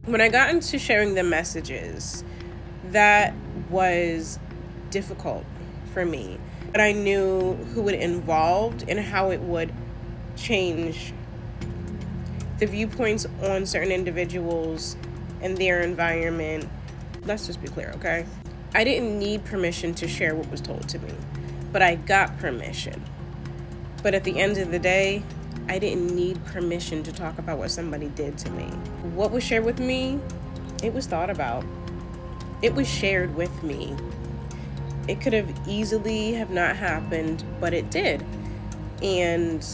When I got into sharing the messages, that was difficult for me. But I knew who it involved and how it would change the viewpoints on certain individuals and their environment. Let's just be clear, okay? I didn't need permission to share what was told to me, but I got permission. But at the end of the day, I didn't need permission to talk about what somebody did to me. What was shared with me, it was thought about. It was shared with me. It could have easily have not happened, but it did. And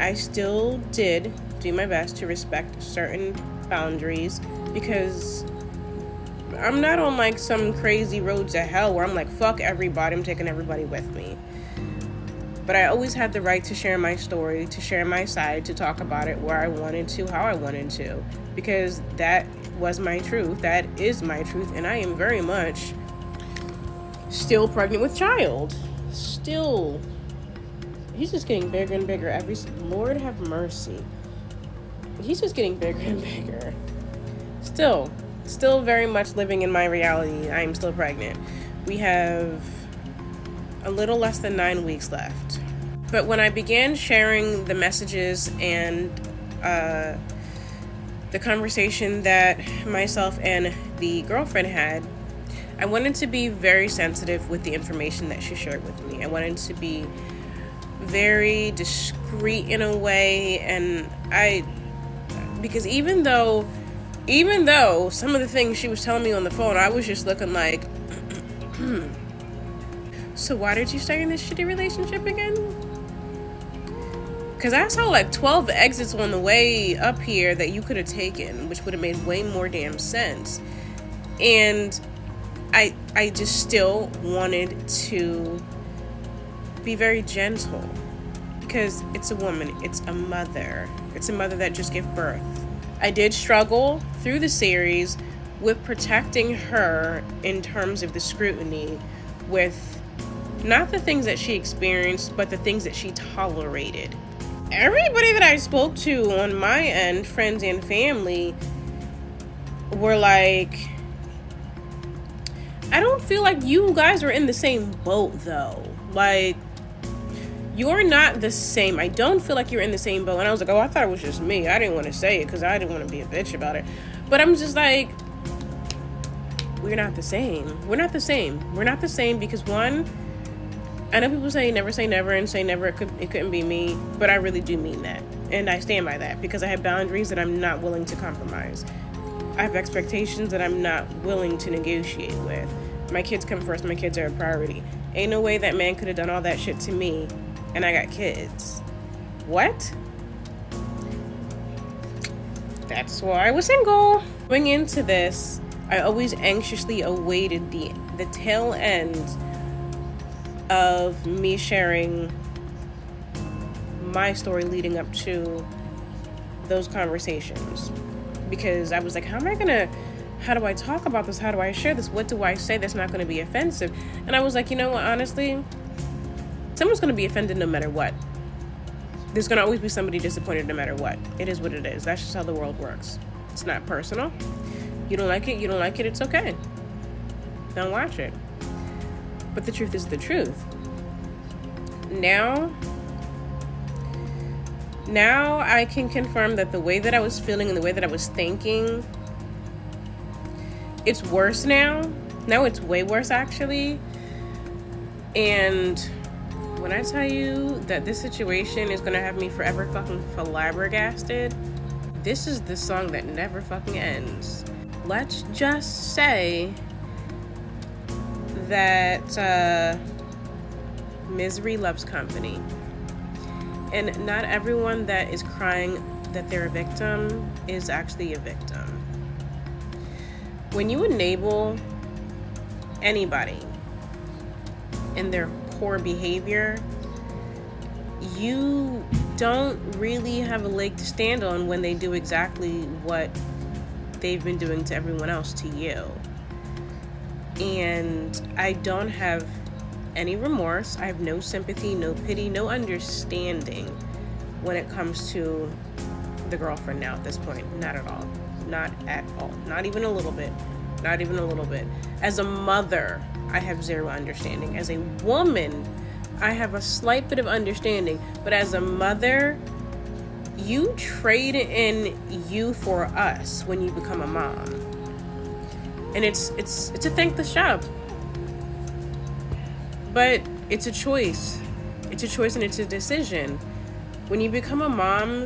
I still did do my best to respect certain boundaries, because I'm not on like some crazy road to hell where I'm like, fuck everybody, I'm taking everybody with me. But I always had the right to share my story, to share my side, to talk about it where I wanted to, how I wanted to, because that was my truth. That is my truth. And I am very much still pregnant with child. Still. He's just getting bigger and bigger. Lord have mercy. He's just getting bigger and bigger. Still very much living in my reality. I am still pregnant. We have a little less than 9 weeks left. But when I began sharing the messages and the conversation that myself and the girlfriend had, I wanted to be very sensitive with the information that she shared with me. I wanted to be very discreet in a way, and because even though some of the things she was telling me on the phone, I was just looking like, so why did you stay in this shitty relationship again? Because I saw like 12 exits on the way up here that you could have taken, which would have made way more damn sense. And I just still wanted to be very gentle, because it's a woman, it's a mother that just gave birth. I did struggle through the series with protecting her in terms of the scrutiny, with not the things that she experienced, but the things that she tolerated. Everybody that I spoke to on my end, friends and family, were like, I don't feel like you guys are in the same boat though. Like, you're not the same. I don't feel like you're in the same boat. And I was like, oh, I thought it was just me. I didn't want to say it because I didn't want to be a bitch about it. But I'm just like, we're not the same. We're not the same. We're not the same because, one, I know people say never and say never, it couldn't be me. But I really do mean that. And I stand by that because I have boundaries that I'm not willing to compromise. I have expectations that I'm not willing to negotiate with. My kids come first. My kids are a priority. Ain't no way that man could have done all that shit to me and I got kids. What? That's why I was single. Going into this, I always anxiously awaited the tail end of me sharing my story leading up to those conversations. Because I was like, how do I talk about this? How do I share this? What do I say that's not going to be offensive? And I was like, you know what, honestly, someone's going to be offended no matter what. There's going to always be somebody disappointed no matter what. It is what it is. That's just how the world works. It's not personal. You don't like it, it's okay. Don't watch it. But the truth is the truth. Now I can confirm that the way that I was feeling and the way that I was thinking, it's worse now. Now it's way worse, actually. And when I tell you that this situation is going to have me forever fucking flabbergasted, this is the song that never fucking ends. Let's just say that misery loves company. And not everyone that is crying that they're a victim is actually a victim. When you enable anybody in their poor behavior, you don't really have a leg to stand on when they do exactly what they've been doing to everyone else to you. And I don't have any remorse. I have no sympathy, no pity, no understanding when it comes to the girlfriend now at this point. Not at all. Not at all. Not even a little bit. Not even a little bit. As a mother, I have zero understanding. As a woman, I have a slight bit of understanding. But as a mother, you trade in you for us when you become a mom. And it's a thankless job. But it's a choice. It's a choice and it's a decision. When you become a mom,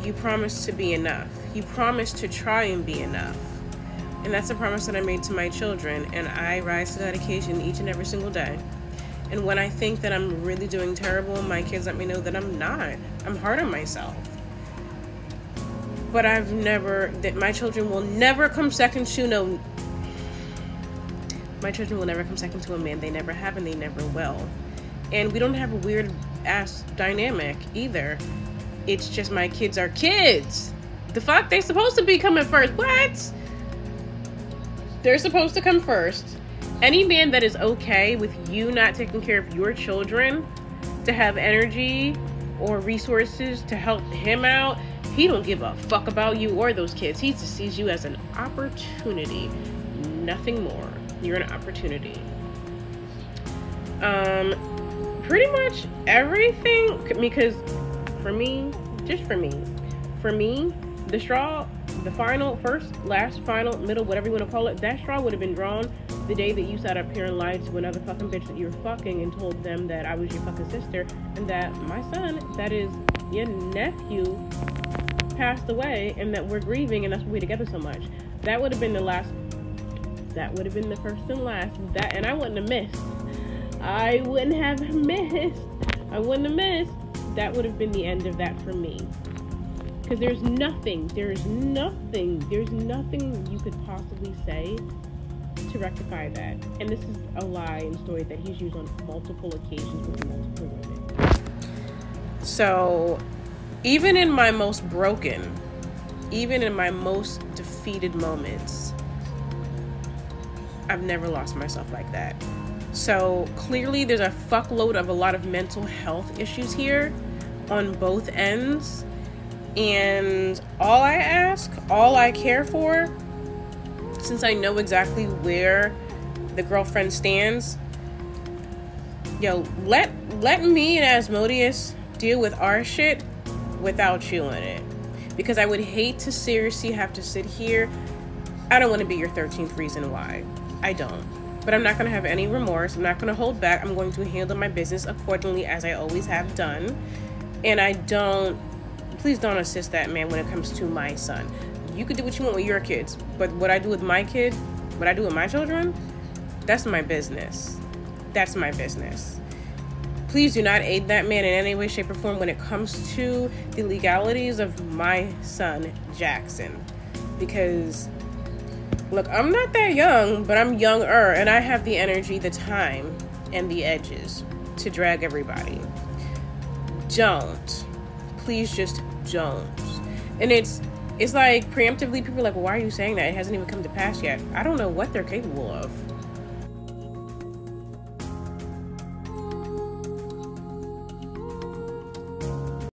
you promise to be enough. You promise to try and be enough. And that's a promise that I made to my children. And I rise to that occasion each and every single day. And when I think that I'm really doing terrible, my kids let me know that I'm not. I'm hard on myself. But my children will never come second to my children will never come second to a man. They never have and they never will. And we don't have a weird ass dynamic either. It's just my kids are kids. The fuck? They're supposed to be coming first. What? They're supposed to come first. Any man that is okay with you not taking care of your children to have energy or resources to help him out, he don't give a fuck about you or those kids. He just sees you as an opportunity. Nothing more. You're an opportunity. Pretty much everything, because for me, the straw, the final, first, last, final, middle, whatever you want to call it, that straw would have been drawn the day that you sat up here and lied to another fucking bitch that you were fucking and told them that I was your fucking sister and that my son, that is your nephew, passed away and that we're grieving and that's why we're together so much. That would have been the last, that would have been the first and last, that, and I wouldn't have missed. I wouldn't have missed. That would have been the end of that for me. Because there's nothing you could possibly say to rectify that. And this is a lie and story that he's used on multiple occasions with multiple women. So, even in my most broken, even in my most defeated moments, I've never lost myself like that. So clearly there's a fuckload of a lot of mental health issues here on both ends. And all I ask, all I care for, since I know exactly where the girlfriend stands, let me and Asmodeus deal with our shit without you in it. Because I would hate to seriously have to sit here. I don't want to be your 13th reason why. I don't. But I'm not going to have any remorse. I'm not going to hold back. I'm going to handle my business accordingly as I always have done. And please don't assist that man when it comes to my son. You could do what you want with your kids. But what I do with my kid, what I do with my children, that's my business. That's my business. Please do not aid that man in any way, shape, or form when it comes to the legalities of my son, Jackson. Because look, I'm not that young, but I'm younger, and I have the energy, the time, and the edges to drag everybody. Don't. Please just don't. And it's like preemptively people are like, well, why are you saying that? It hasn't even come to pass yet. I don't know what they're capable of.